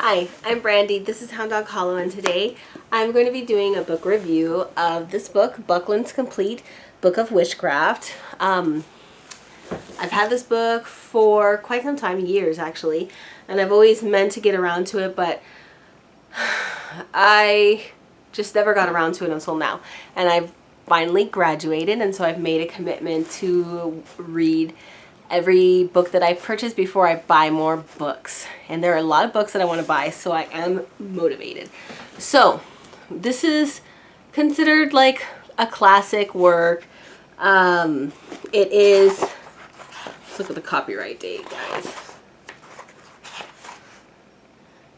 Hi, I'm Brandy. This is Hound Dog Hollow, and today I'm going to be doing a book review of this book, Buckland's Complete Book of Witchcraft. I've had this book for quite some time, years actually, and I've always meant to get around to it, but I just never got around to it until now. And I've finally graduated, and so I've made a commitment to read every book that I purchase before I buy more books. And there are a lot of books that I want to buy, so I am motivated. So this is considered like a classic work. It is, let's look at the copyright date, guys.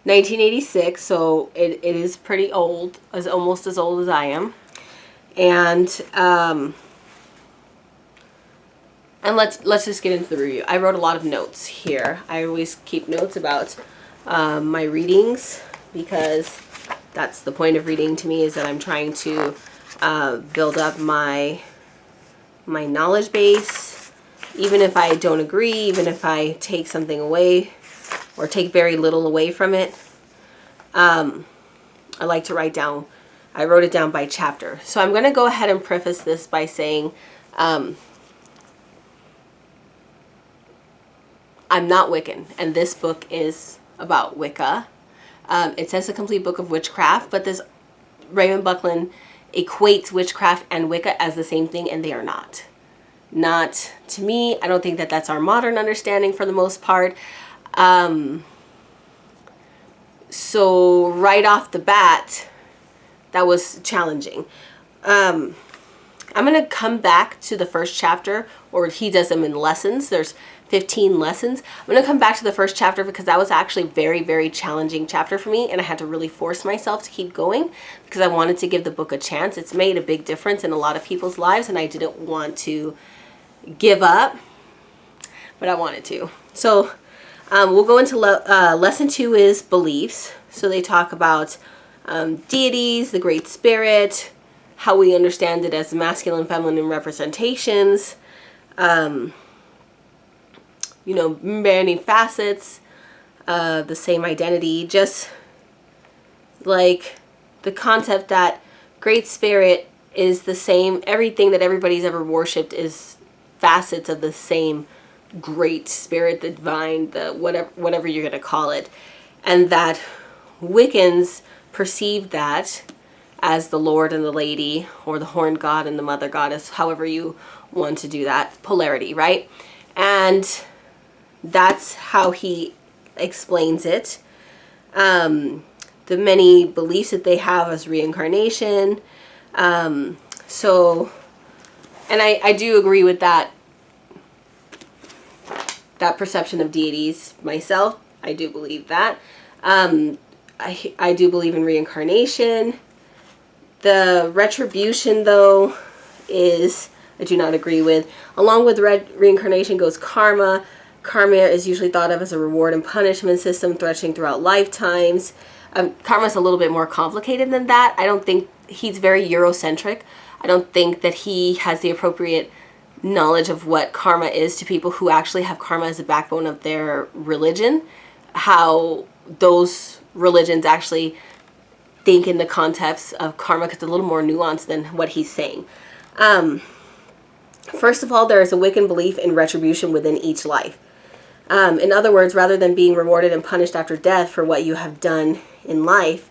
1986, so it is pretty old, almost as old as I am. And let's just get into the review. I wrote a lot of notes here. I always keep notes about my readings, because that's the point of reading to me, is that I'm trying to build up my knowledge base. Even if I don't agree, even if I take something away or take very little away from it, I like to write down. I wrote it down by chapter. So I'm going to go ahead and preface this by saying I'm not Wiccan, and this book is about Wicca. It says a complete book of witchcraft, but this Raymond Buckland equates witchcraft and Wicca as the same thing, and they are not. Not to me. I don't think that that's our modern understanding for the most part. So right off the bat, that was challenging. I'm going to come back to the first chapter, or he does them in lessons. There's 15 lessons. I'm going to come back to the first chapter because that was actually a very, very challenging chapter for me, and I had to really force myself to keep going because I wanted to give the book a chance. It's made a big difference in a lot of people's lives, and I didn't want to give up, but I wanted to. So we'll go into lesson 2 is beliefs. So they talk about deities, the Great Spirit, how we understand it as masculine, feminine representations, you know, many facets, the same identity, just like the concept that Great Spirit is the same, everything that everybody's ever worshipped is facets of the same Great Spirit, the divine, the whatever you're going to call it, and that Wiccans perceive that as the Lord and the Lady, or the horned god and the mother goddess, however you want to do that, polarity, right? And that's how he explains it. The many beliefs that they have as reincarnation. So, and I do agree with that perception of deities myself. I do believe that. I do believe in reincarnation. The retribution, though, is I do not agree with. Along with reincarnation goes karma. Karma is usually thought of as a reward and punishment system stretching throughout lifetimes. Karma is a little bit more complicated than that. I don't think he's very Eurocentric. I don't think that he has the appropriate knowledge of what karma is to people who actually have karma as a backbone of their religion. How those religions actually think in the context of karma, because it's a little more nuanced than what he's saying. First of all, there is a Wiccan belief in retribution within each life. In other words, rather than being rewarded and punished after death for what you have done in life,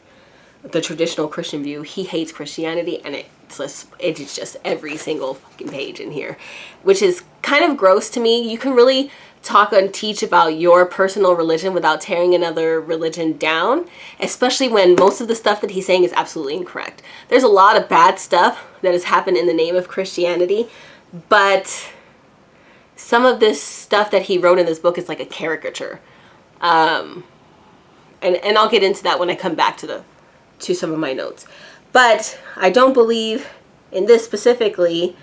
the traditional Christian view, he hates Christianity, and it's just every single fucking page in here, which is kind of gross to me. You can really talk and teach about your personal religion without tearing another religion down, especially when most of the stuff that he's saying is absolutely incorrect. There's a lot of bad stuff that has happened in the name of Christianity, but some of this stuff that he wrote in this book is like a caricature. And I'll get into that when I come back to some of my notes. But I don't believe in this specifically,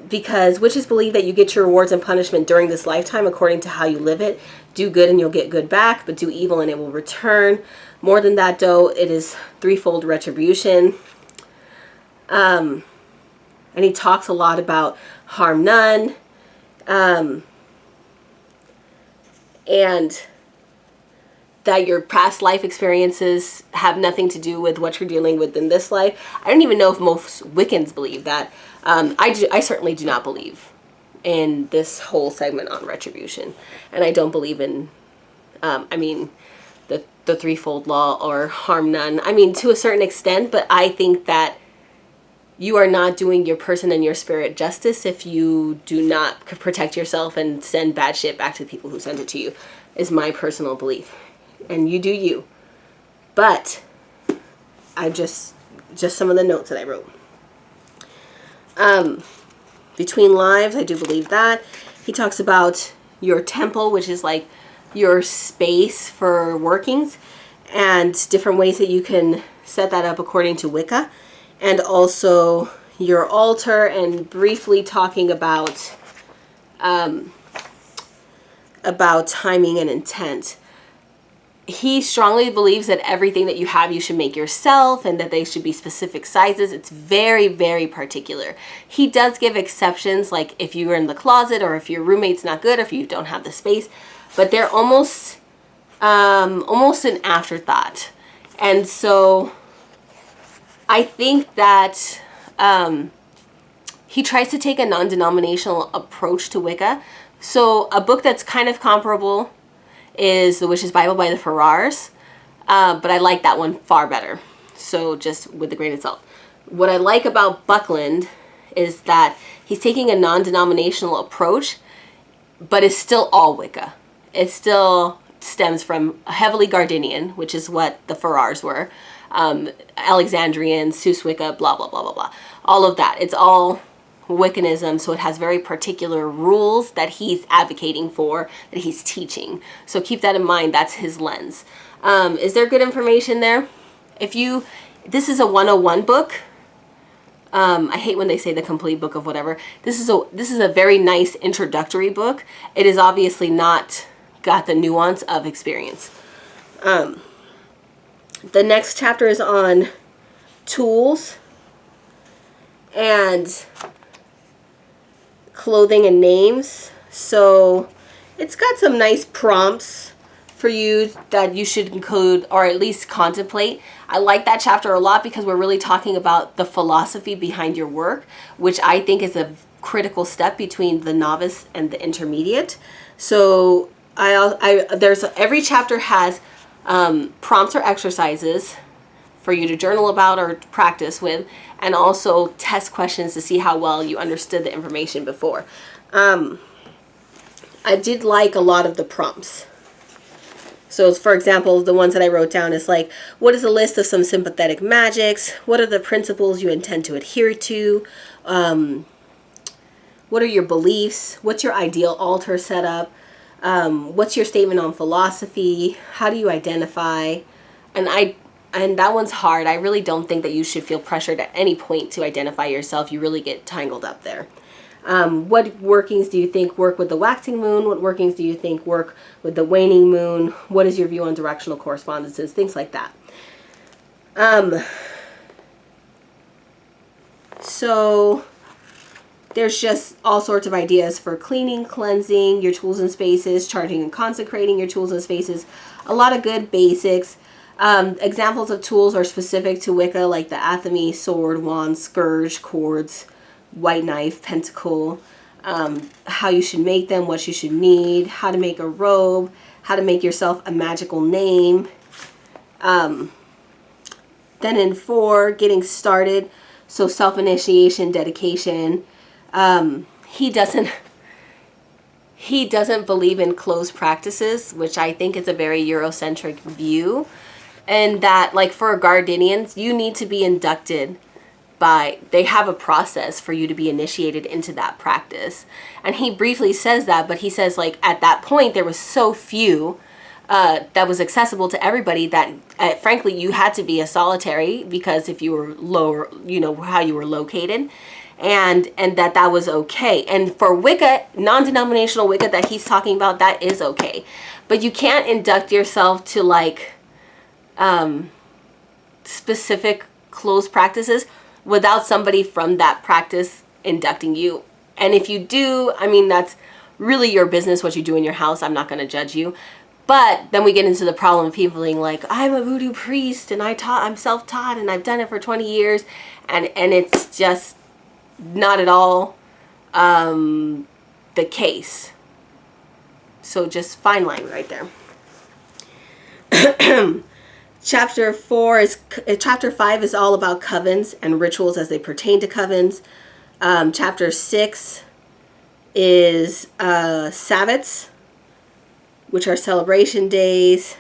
because witches believe that you get your rewards and punishment during this lifetime according to how you live it. Do good and you'll get good back, but do evil and it will return. More than that, though, it is threefold retribution. And he talks a lot about harm none. And that your past life experiences have nothing to do with what you're dealing with in this life. I don't even know if most Wiccans believe that. I certainly do not believe in this whole segment on retribution. And I don't believe in, the threefold law or harm none. I mean, to a certain extent, but I think that you are not doing your person and your spirit justice if you do not protect yourself and send bad shit back to the people who sent it to you, is my personal belief. And you do you. But I just some of the notes that I wrote. Between lives, I do believe that. He talks about your temple, which is like your space for workings, and different ways that you can set that up according to Wicca. And also your altar, and briefly talking about timing and intent. He strongly believes that everything that you have, you should make yourself, and that they should be specific sizes. It's very, very particular. He does give exceptions, like if you are in the closet, or if your roommate's not good, or if you don't have the space, but they're almost an afterthought. And so I think that he tries to take a non-denominational approach to Wicca. So a book that's kind of comparable is The Witch's Bible by the Farrars, but I like that one far better. So just with a grain of salt. What I like about Buckland is that he's taking a non-denominational approach, but it's still all Wicca. It still stems from heavily Gardenian, which is what the Farrars were, Alexandrian, Seuss Wicca, blah, blah, blah, blah, blah. All of that. It's all Wiccanism, so it has very particular rules that he's advocating for, that he's teaching. So keep that in mind. That's his lens. Is there good information there? This is a 101 book. I hate when they say the complete book of whatever. This is a very nice introductory book. It is obviously not got the nuance of experience. The next chapter is on tools and clothing and names. So it's got some nice prompts for you that you should include, or at least contemplate. I like that chapter a lot because we're really talking about the philosophy behind your work, which I think is a critical step between the novice and the intermediate. So every chapter has prompts or exercises for you to journal about or practice with, and also test questions to see how well you understood the information before. I did like a lot of the prompts. So, for example, the ones that I wrote down is like, what is a list of some sympathetic magics? What are the principles you intend to adhere to? What are your beliefs? What's your ideal altar setup? What's your statement on philosophy? How do you identify? And that one's hard. I really don't think that you should feel pressured at any point to identify yourself. You really get tangled up there. What workings do you think work with the waxing moon? What workings do you think work with the waning moon? What is your view on directional correspondences? Things like that. So there's just all sorts of ideas for cleaning, cleansing your tools and spaces, charging and consecrating your tools and spaces. A lot of good basics. Examples of tools are specific to Wicca, like the athame, sword, wand, scourge, cords, white knife, pentacle, how you should make them, what you should need, how to make a robe, how to make yourself a magical name. Then in 4, getting started, so self-initiation, dedication. He doesn't believe in closed practices, which I think is a very Eurocentric view. And that, like, for Gardenians, you need to be inducted they have a process for you to be initiated into that practice. And he briefly says that, but he says, like, at that point, there was so few that was accessible to everybody that, frankly, you had to be a solitary, because if you were lower, you know, how you were located, and that was okay. And for Wicca, non-denominational Wicca that he's talking about, that is okay. But you can't induct yourself to, like, specific closed practices without somebody from that practice inducting you. And if you do, I mean, that's really your business, what you do in your house. I'm not going to judge you. But then we get into the problem of people being like, I'm a voodoo priest and I'm self-taught and I've done it for 20 years. And it's just not at all the case. So just fine line right there. Chapter 5 is all about covens and rituals as they pertain to covens. Chapter 6 is Sabbats, which are celebration days.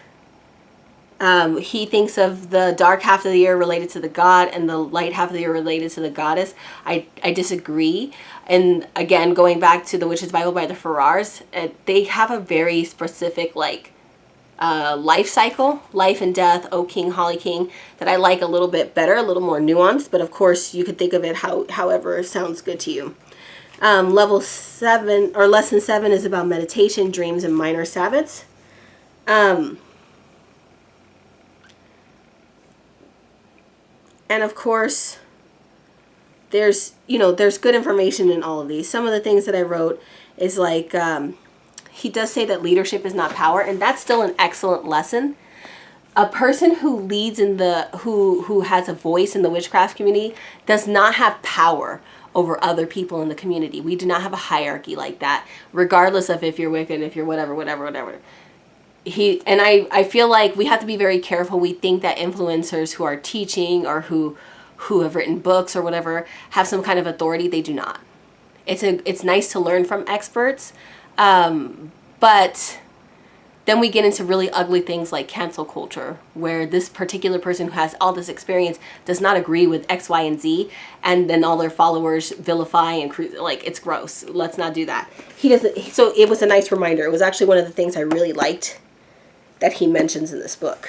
He thinks of the dark half of the year related to the god and the light half of the year related to the goddess. I disagree. And again, going back to the Witch's Bible by the Farrars, they have a very specific life cycle, life and death, O King, Holly King, that I like a little bit better, a little more nuanced. But of course, you could think of it however sounds good to you. Lesson 7 is about meditation, dreams, and minor Sabbats. And of course, there's good information in all of these. Some of the things that I wrote is like, he does say that leadership is not power, and that's still an excellent lesson. A person who leads who has a voice in the witchcraft community does not have power over other people in the community. We do not have a hierarchy like that, regardless of if you're Wiccan, if you're whatever. I feel like we have to be very careful. We think that influencers who are teaching or who have written books or whatever have some kind of authority. They do not. It's nice to learn from experts, but then we get into really ugly things like cancel culture, where this particular person who has all this experience does not agree with X, Y, and Z, and then all their followers vilify and it's gross. Let's not do that. He doesn't. So it was a nice reminder. It was actually one of the things I really liked that he mentions in this book.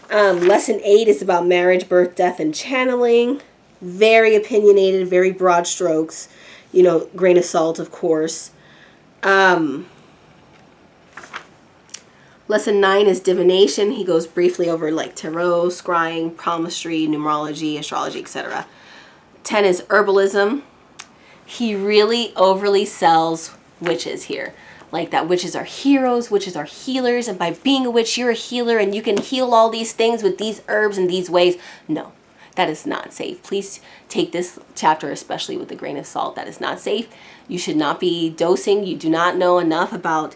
Lesson 8 is about marriage, birth, death, and channeling. Very opinionated, very broad strokes. Grain of salt, of course. Lesson 9 is divination. He goes briefly over tarot, scrying, palmistry, numerology, astrology, etc. 10 is herbalism. He really overly sells witches here. Like that witches are heroes, witches are healers, and by being a witch, you're a healer, and you can heal all these things with these herbs and these ways. No, that is not safe. Please take this chapter, especially with a grain of salt. That is not safe. You should not be dosing. You do not know enough about...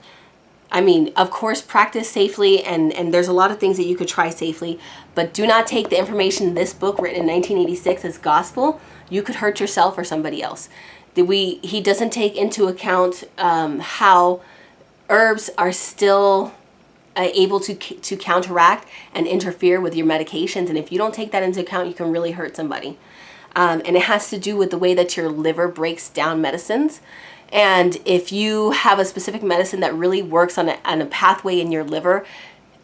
of course, practice safely, and there's a lot of things that you could try safely, but do not take the information in this book written in 1986 as gospel. You could hurt yourself or somebody else. He doesn't take into account how herbs are still able to counteract and interfere with your medications, and if you don't take that into account, you can really hurt somebody. And it has to do with the way that your liver breaks down medicines. And if you have a specific medicine that really works on a pathway in your liver,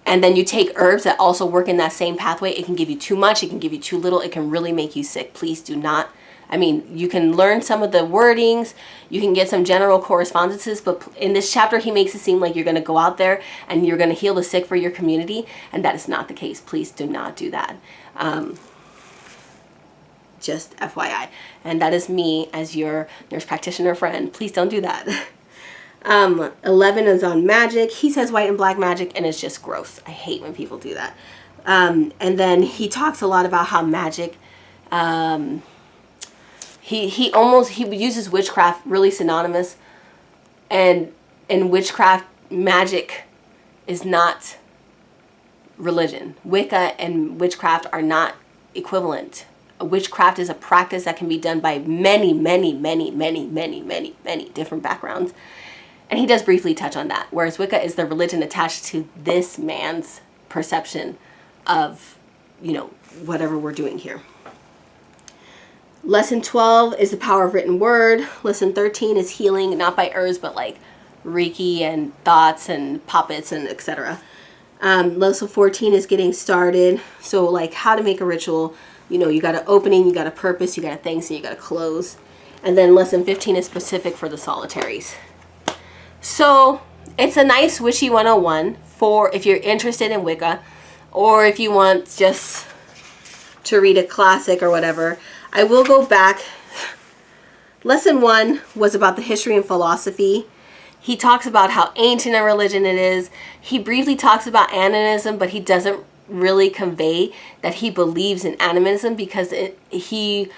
and then you take herbs that also work in that same pathway, it can give you too much, it can give you too little, it can really make you sick. Please do not. You can learn some of the wordings, you can get some general correspondences, but in this chapter, he makes it seem like you're going to go out there and you're going to heal the sick for your community, and that is not the case. Please do not do that. Just FYI. And that is me as your nurse practitioner friend. Please don't do that. 11 is on magic. He says white and black magic, and it's just gross. I hate when people do that. And then he talks a lot about how magic... He uses witchcraft really synonymous, and witchcraft magic is not religion. Wicca and witchcraft are not equivalent. Witchcraft is a practice that can be done by many different backgrounds, and he does briefly touch on that, whereas Wicca is the religion attached to this man's perception of whatever we're doing here. Lesson 12 is the power of written word. Lesson 13 is healing, not by herbs, but like Reiki and thoughts and puppets and etc. Lesson 14 is getting started. So like how to make a ritual. You got an opening, you got a purpose, you got a thanks, and you got a close. And then lesson 15 is specific for the solitaries. So it's a nice witchy 101 for if you're interested in Wicca, or if you want just to read a classic or whatever. I will go back. Lesson 1 was about the history and philosophy. He talks about how ancient a religion it is. He briefly talks about animism, but he doesn't really convey that he believes in animism, because he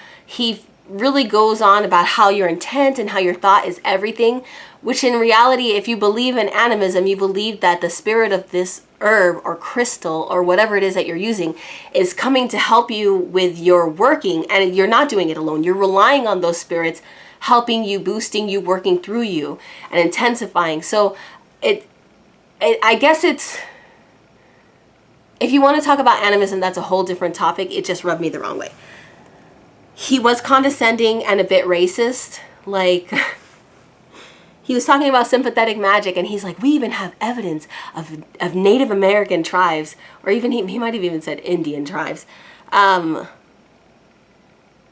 really goes on about how your intent and how your thought is everything, which in reality, if you believe in animism, you believe that the spirit of this herb or crystal or whatever it is that you're using is coming to help you with your working, and you're not doing it alone. You're relying on those spirits helping you, boosting you, working through you, and intensifying. So I guess it's, if you want to talk about animism, that's a whole different topic. It just rubbed me the wrong way. He was condescending and a bit racist. Like, he was talking about sympathetic magic, and he's like, we even have evidence of Native American tribes, or even he might have even said Indian tribes,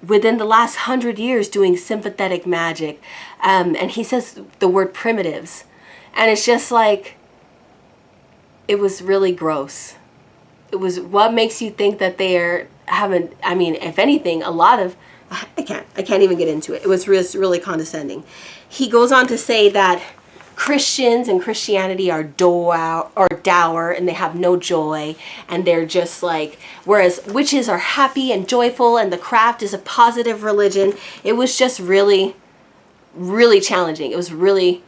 within the last 100 years doing sympathetic magic. And he says the word primitives. And it's just like, it was really gross. It was, what makes you think that they are having, I mean, if anything, a lot of, I can't even get into it. It was really condescending. He goes on to say that Christians and Christianity are dour, and they have no joy, and they're just like, whereas witches are happy and joyful, and the craft is a positive religion. It was just really, really challenging. It was really,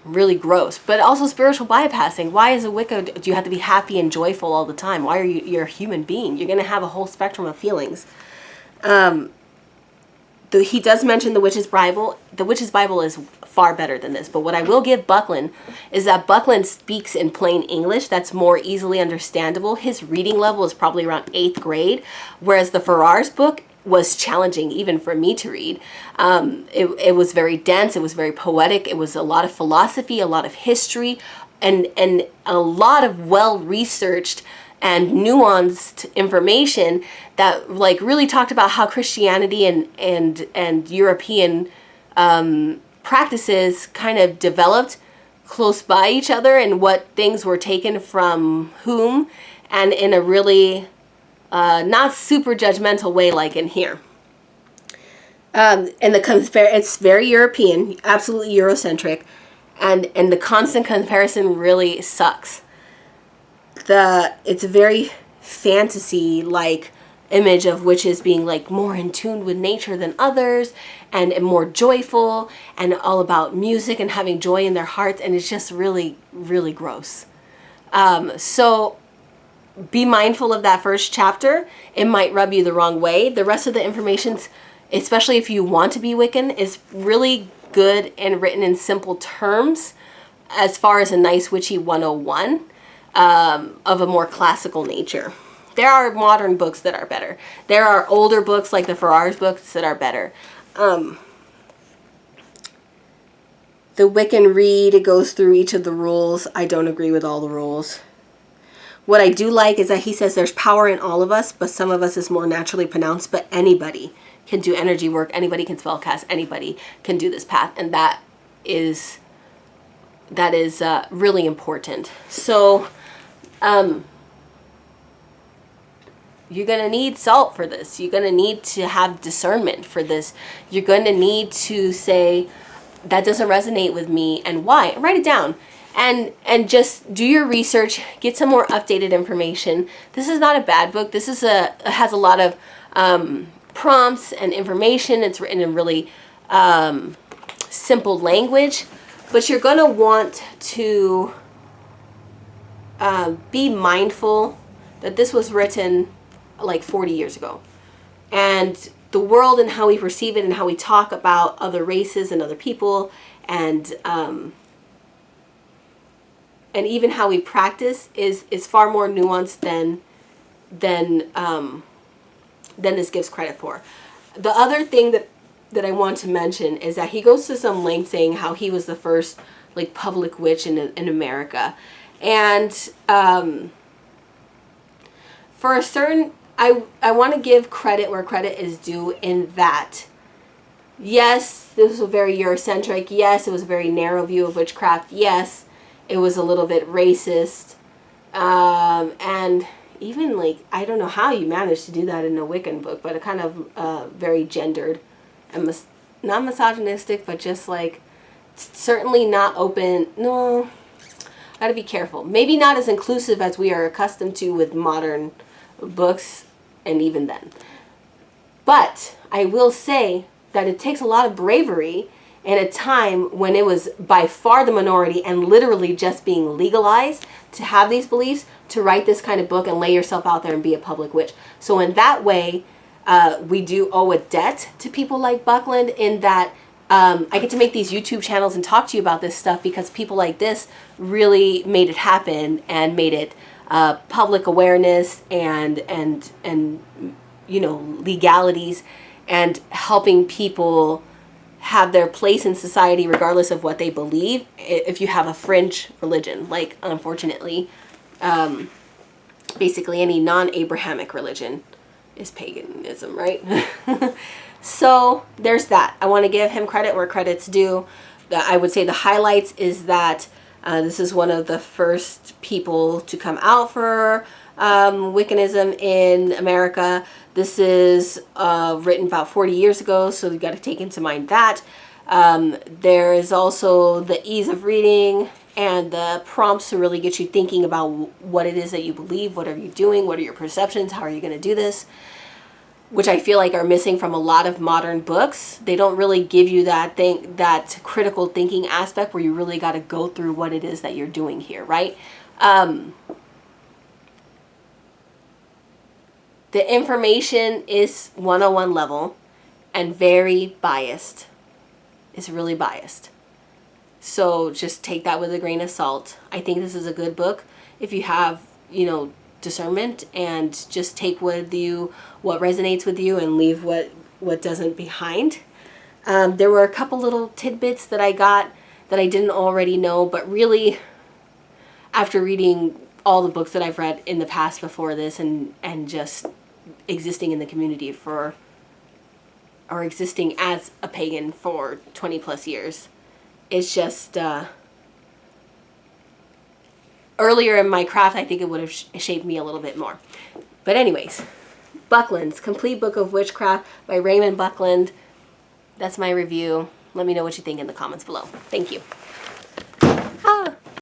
really gross, but also spiritual bypassing. Why is a Wicca, do you have to be happy and joyful all the time? Why are you're a human being? You're going to have a whole spectrum of feelings. He does mention the Witch's Bible. The Witch's Bible is far better than this, but what I will give Buckland is that Buckland speaks in plain English that's more easily understandable. His reading level is probably around 8th grade, whereas the Farrar's book was challenging even for me to read. It was very dense, it was very poetic, it was a lot of philosophy, a lot of history, and a lot of well-researched and nuanced information that like really talked about how Christianity and European practices kind of developed close by each other, and what things were taken from whom, and in a really not super judgmental way like in here. And it's very European, absolutely Eurocentric, and the constant comparison really sucks. It's a very fantasy-like image of witches being like more in tune with nature than others, and more joyful, and all about music and having joy in their hearts, and it's just really, really gross. So be mindful of that first chapter. It might rub you the wrong way. The rest of the information's, especially if you want to be Wiccan, is really good and written in simple terms as far as a nice witchy 101 of a more classical nature. There are modern books that are better. There are older books like the Farrar's books that are better. The Wiccan read, it goes through each of the rules. I don't agree with all the rules. What I do like is that he says there's power in all of us, but some of us is more naturally pronounced, but anybody can do energy work, anybody can spellcast, anybody can do this path, and that is really important. So you're going to need salt for this. You're going to need to have discernment for this. You're going to need to say, that doesn't resonate with me, and why? Write it down. And just do your research, get some more updated information. This is not a bad book. This is has a lot of prompts and information. It's written in really simple language, but you're going to want to be mindful that this was written like 40 years ago. And the world and how we perceive it and how we talk about other races and other people, and even how we practice is far more nuanced than this gives credit for. The other thing that I want to mention is that he goes to some length saying how he was the first like public witch in America. And for a certain, I want to give credit where credit is due in that, yes, this was very Eurocentric. Yes, it was a very narrow view of witchcraft. Yes, it was a little bit racist. And even like, I don't know how you managed to do that in a Wiccan book, but it kind of very gendered and not misogynistic, but just like certainly not open. No, I gotta be careful. Maybe not as inclusive as we are accustomed to with modern books, and even then. But I will say that it takes a lot of bravery in a time when it was by far the minority and literally just being legalized to have these beliefs, to write this kind of book and lay yourself out there and be a public witch. So in that way, we do owe a debt to people like Buckland, in that I get to make these YouTube channels and talk to you about this stuff because people like this really made it happen and made it public awareness and you know, legalities, and helping people have their place in society regardless of what they believe. If you have a fringe religion, like unfortunately, basically any non-Abrahamic religion is paganism, right? So there's that. I want to give him credit where credit's due. I would say the highlights is that this is one of the first people to come out for Wiccanism in America. This is written about 40 years ago, so you've got to take into mind that. There is also the ease of reading and the prompts to really get you thinking about what it is that you believe, what are you doing, what are your perceptions, how are you going to do this, which I feel like are missing from a lot of modern books. They don't really give you that critical thinking aspect where you really got to go through what it is that you're doing here, right? The information is 101 level and very biased. It's really biased. So just take that with a grain of salt. I think this is a good book if you have, you know, discernment, and just take with you what resonates with you and leave what doesn't behind. There were a couple little tidbits that I got that I didn't already know, but really after reading all the books that I've read in the past before this, and just existing in the community for, or existing as a pagan for 20 plus years, it's just earlier in my craft, I think it would have shaped me a little bit more. But anyways, Buckland's Complete Book of Witchcraft by Raymond Buckland. That's my review. Let me know what you think in the comments below. Thank you.